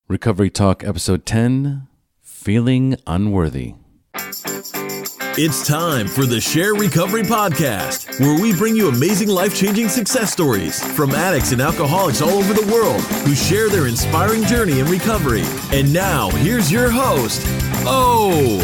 Recovery Talk, Episode 10, Feeling Unworthy. It's time for the Share Recovery Podcast, where we bring you amazing life-changing success stories from addicts and alcoholics all over the world who share their inspiring journey in recovery. And now, here's your host, O.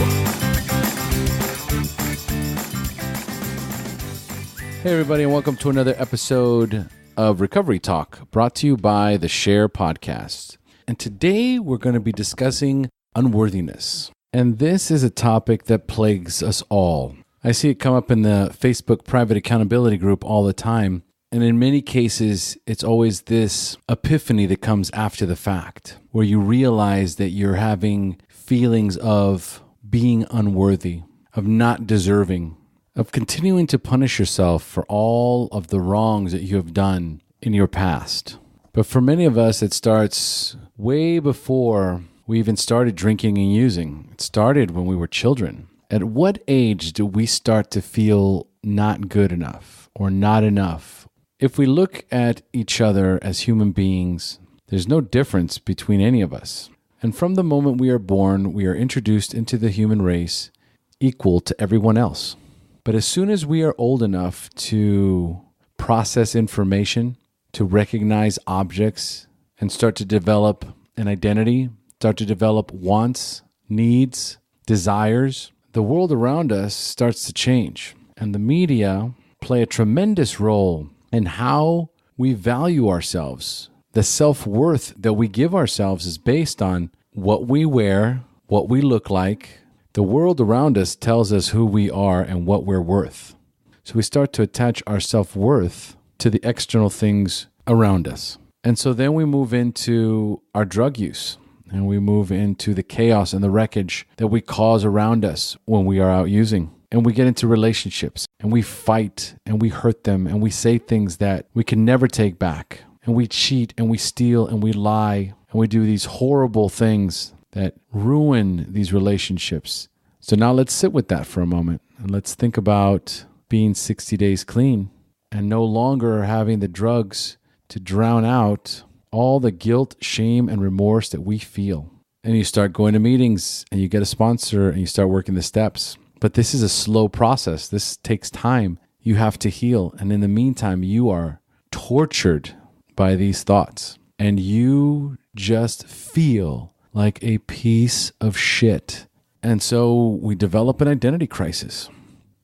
Hey everybody, and welcome to another episode of Recovery Talk, brought to you by the Share Podcast. And today we're going to be discussing unworthiness. And this is a topic that plagues us all. I see it come up in the Facebook private accountability group all the time. And in many cases, it's always this epiphany that comes after the fact, where you realize that you're having feelings of being unworthy, of not deserving, of continuing to punish yourself for all of the wrongs that you have done in your past. But for many of us, it starts way before we even started drinking and using. It started when we were children. At what age do we start to feel not good enough or not enough? If we look at each other as human beings, there's no difference between any of us. And from the moment we are born, we are introduced into the human race equal to everyone else. But as soon as we are old enough to process information, to recognize objects, and start to develop an identity, start to develop wants, needs, desires, the world around us starts to change. And the media play a tremendous role in how we value ourselves. The self-worth that we give ourselves is based on what we wear, what we look like. The world around us tells us who we are and what we're worth. So we start to attach our self-worth to the external things around us. And so then we move into our drug use, and we move into the chaos and the wreckage that we cause around us when we are out using. And we get into relationships, and we fight, and we hurt them, and we say things that we can never take back. And we cheat, and we steal, and we lie, and we do these horrible things that ruin these relationships. So now let's sit with that for a moment, and let's think about being 60 days clean and no longer having the drugs to drown out all the guilt, shame, and remorse that we feel. And you start going to meetings, and you get a sponsor, and you start working the steps. But this is a slow process. This takes time. You have to heal. And in the meantime, you are tortured by these thoughts. And you just feel like a piece of shit. And so we develop an identity crisis.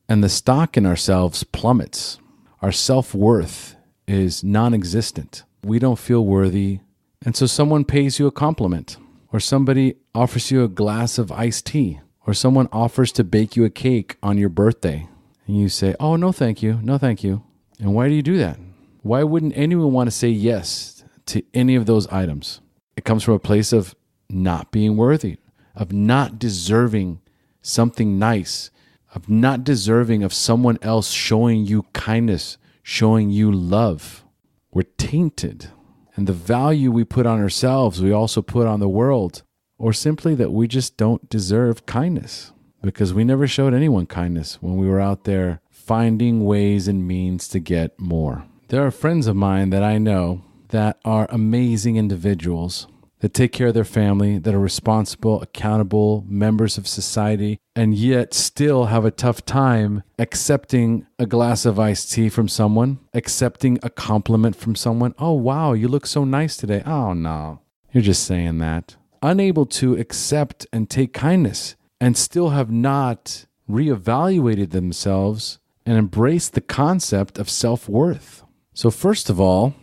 And the stock in ourselves plummets. Our self-worth is non-existent. We don't feel worthy. And so someone pays you a compliment, or somebody offers you a glass of iced tea, or someone offers to bake you a cake on your birthday. And you say, oh, no, thank you. No, thank you. And why do you do that? Why wouldn't anyone want to say yes to any of those items? It comes from a place of not being worthy, of not deserving something nice, of not deserving of someone else showing you kindness, showing you love. We're tainted. And the value we put on ourselves, we also put on the world. Or simply that we just don't deserve kindness because we never showed anyone kindness when we were out there finding ways and means to get more. There are friends of mine that I know that are amazing individuals that take care of their family, that are responsible, accountable members of society, and yet still have a tough time accepting a glass of iced tea from someone, accepting a compliment from someone. Oh, wow, you look so nice today. Oh, no, you're just saying that. Unable to accept and take kindness, and still have not reevaluated themselves and embraced the concept of self-worth. So first of all,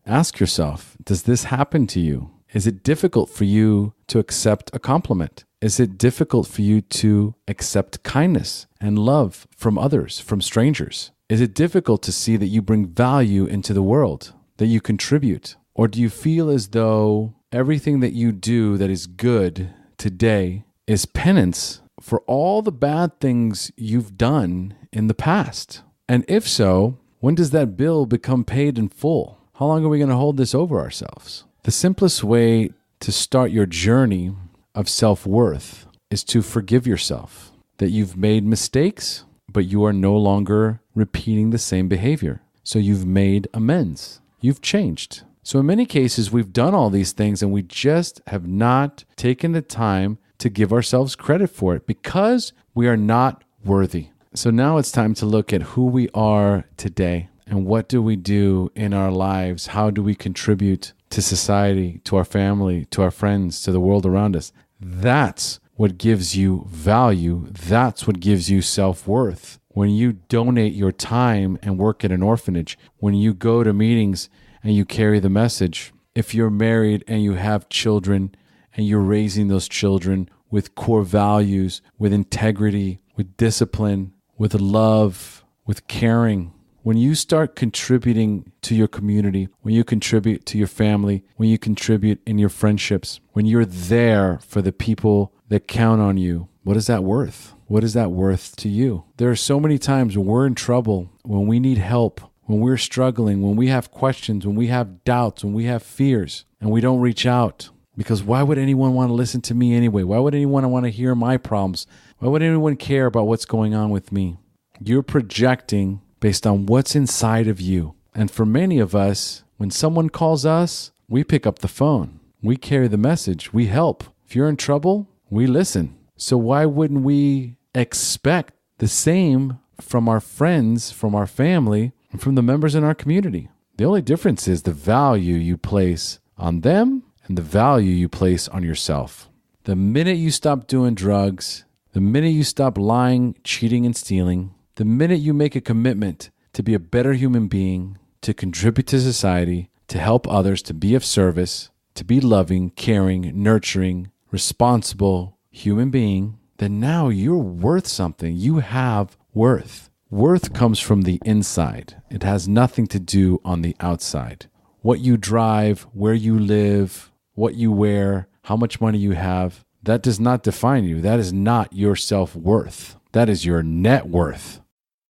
ask yourself, does this happen to you? Is it difficult for you to accept a compliment? Is it difficult for you to accept kindness and love from others, from strangers? Is it difficult to see that you bring value into the world, that you contribute? Or do you feel as though everything that you do that is good today is penance for all the bad things you've done in the past? And if so, when does that bill become paid in full? How long are we going to hold this over ourselves? The simplest way to start your journey of self-worth is to forgive yourself that you've made mistakes, but you are no longer repeating the same behavior. So you've made amends. You've changed. So in many cases, we've done all these things and we just have not taken the time to give ourselves credit for it because we are not worthy. So now it's time to look at who we are today and what do we do in our lives? How do we contribute to society, to our family, to our friends, to the world around us? That's what gives you value. That's what gives you self-worth. When you donate your time and work at an orphanage, when you go to meetings and you carry the message, if you're married and you have children and you're raising those children with core values, with integrity, with discipline, with love, with caring, when you start contributing to your community, when you contribute to your family, when you contribute in your friendships, when you're there for the people that count on you, what is that worth? What is that worth to you? There are so many times when we're in trouble, when we need help, when we're struggling, when we have questions, when we have doubts, when we have fears, and we don't reach out. Because why would anyone want to listen to me anyway? Why would anyone want to hear my problems? Why would anyone care about what's going on with me? You're projecting based on what's inside of you. And for many of us, when someone calls us, we pick up the phone. We carry the message. We help. If you're in trouble, we listen. So why wouldn't we expect the same from our friends, from our family, and from the members in our community? The only difference is the value you place on them and the value you place on yourself. The minute you stop doing drugs, the minute you stop lying, cheating, and stealing, the minute you make a commitment to be a better human being, to contribute to society, to help others, to be of service, to be loving, caring, nurturing, responsible human being, then now you're worth something. You have worth. Worth comes from the inside. It has nothing to do on the outside. What you drive, where you live, what you wear, how much money you have, that does not define you. That is not your self-worth. That is your net worth.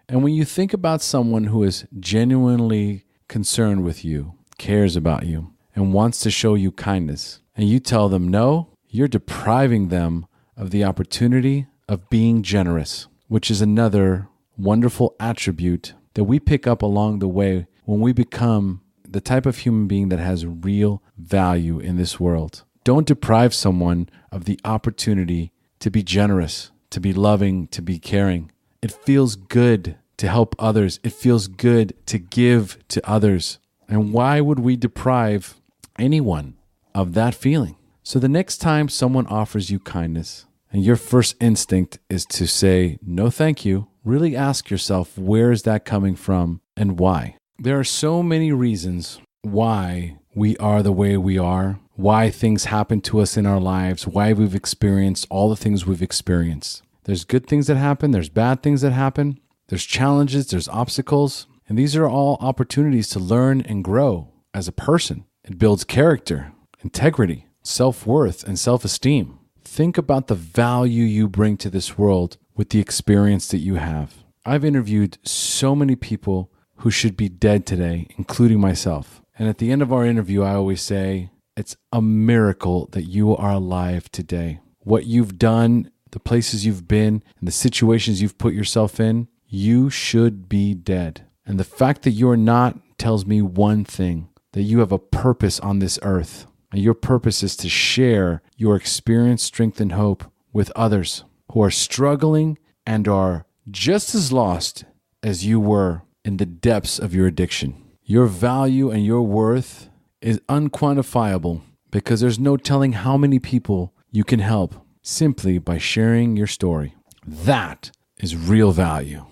And when you think about someone who is genuinely concerned with you, cares about you, and wants to show you kindness, and you tell them no, you're depriving them of the opportunity of being generous, which is another wonderful attribute that we pick up along the way when we become the type of human being that has real value in this world. Don't deprive someone of the opportunity to be generous, to be loving, to be caring. It feels good to help others. It feels good to give to others. And why would we deprive anyone of that feeling? So the next time someone offers you kindness and your first instinct is to say, no, thank you, really ask yourself, where is that coming from and why? There are so many reasons why we are the way we are, why things happen to us in our lives, why we've experienced all the things we've experienced. There's good things that happen. There's bad things that happen. There's challenges. There's obstacles. And these are all opportunities to learn and grow as a person. It builds character, integrity, self-worth, and self-esteem. Think about the value you bring to this world with the experience that you have. I've interviewed so many people who should be dead today, including myself. And at the end of our interview, I always say, it's a miracle that you are alive today. What you've done, the places you've been, and the situations you've put yourself in, you should be dead. And the fact that you're not tells me one thing, that you have a purpose on this earth. And your purpose is to share your experience, strength, and hope with others who are struggling and are just as lost as you were in the depths of your addiction. Your value and your worth is unquantifiable because there's no telling how many people you can help simply by sharing your story. That is real value.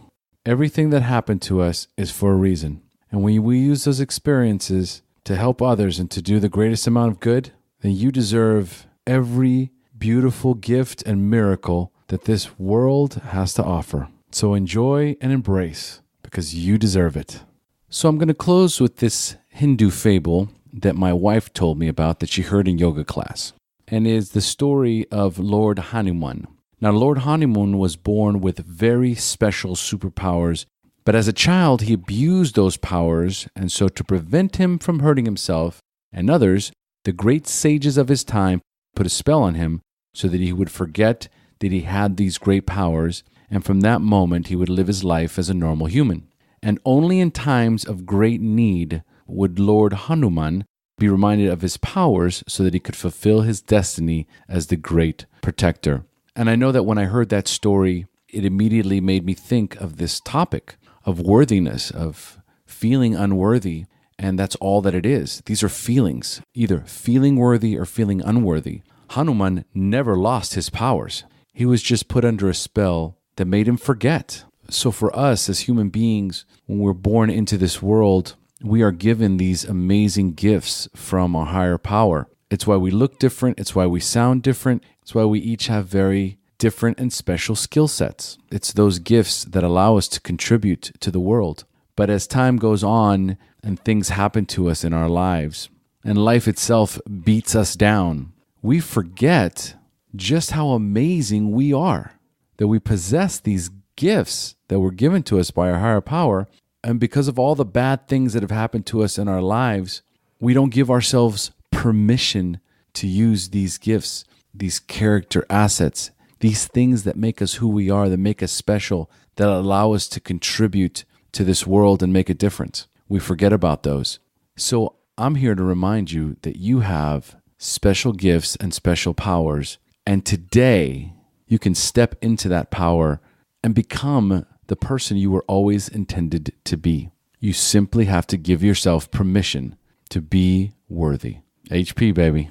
Everything that happened to us is for a reason. And when we use those experiences to help others and to do the greatest amount of good, then you deserve every beautiful gift and miracle that this world has to offer. So enjoy and embrace because you deserve it. So I'm going to close with this Hindu fable that my wife told me about that she heard in yoga class. And is the story of Lord Hanuman. Now, Lord Hanuman was born with very special superpowers, but as a child, he abused those powers, and so to prevent him from hurting himself and others, the great sages of his time put a spell on him so that he would forget that he had these great powers, and from that moment, he would live his life as a normal human. And only in times of great need would Lord Hanuman be reminded of his powers so that he could fulfill his destiny as the great protector. And I know that when I heard that story, it immediately made me think of this topic of worthiness, of feeling unworthy. And that's all that it is. These are feelings, either feeling worthy or feeling unworthy. Hanuman never lost his powers. He was just put under a spell that made him forget. So for us as human beings, when we're born into this world, we are given these amazing gifts from our higher power. It's why we look different. It's why we sound different. It's why we each have very different and special skill sets. It's those gifts that allow us to contribute to the world. But as time goes on and things happen to us in our lives, and life itself beats us down, we forget just how amazing we are, that we possess these gifts that were given to us by our higher power. And because of all the bad things that have happened to us in our lives, we don't give ourselves permission to use these gifts, these character assets, these things that make us who we are, that make us special, that allow us to contribute to this world and make a difference. We forget about those. So I'm here to remind you that you have special gifts and special powers. And today you can step into that power and become the person you were always intended to be. You simply have to give yourself permission to be worthy. HP, baby.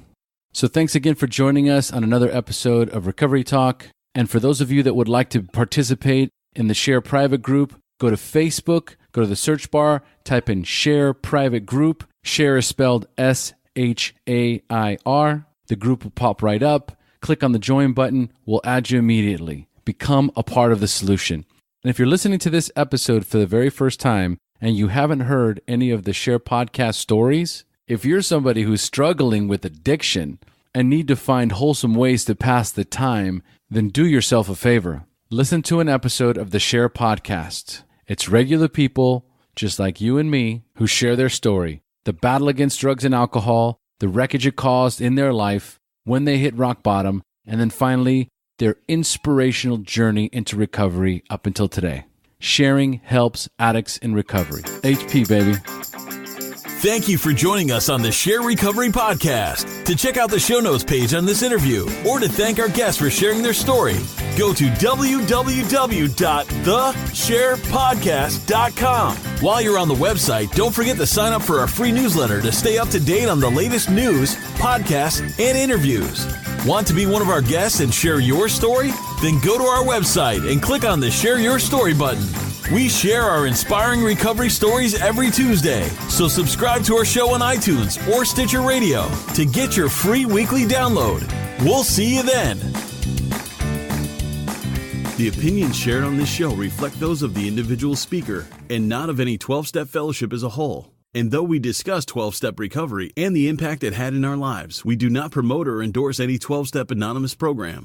So thanks again for joining us on another episode of Recovery Talk. And for those of you that would like to participate in the Share Private Group, go to Facebook, go to the search bar, type in Share Private Group. Share is spelled SHAIR. The group will pop right up. Click on the join button. We'll add you immediately. Become a part of the solution. And if you're listening to this episode for the very first time and you haven't heard any of the Share podcast stories, if you're somebody who's struggling with addiction and need to find wholesome ways to pass the time, then do yourself a favor. Listen to an episode of the Share podcast. It's regular people, just like you and me, who share their story, the battle against drugs and alcohol, the wreckage it caused in their life, when they hit rock bottom, and then finally, their inspirational journey into recovery up until today. Sharing helps addicts in recovery. HP, baby. Thank you for joining us on the Share Recovery Podcast. To check out the show notes page on this interview or to thank our guests for sharing their story, go to www.thesharepodcast.com. While you're on the website, don't forget to sign up for our free newsletter to stay up to date on the latest news, podcasts, and interviews. Want to be one of our guests and share your story? Then go to our website and click on the Share Your Story button. We share our inspiring recovery stories every Tuesday, so subscribe to our show on iTunes or Stitcher Radio to get your free weekly download. We'll see you then. The opinions shared on this show reflect those of the individual speaker and not of any 12-Step Fellowship as a whole. And though we discuss 12-Step recovery and the impact it had in our lives, we do not promote or endorse any 12-Step Anonymous program.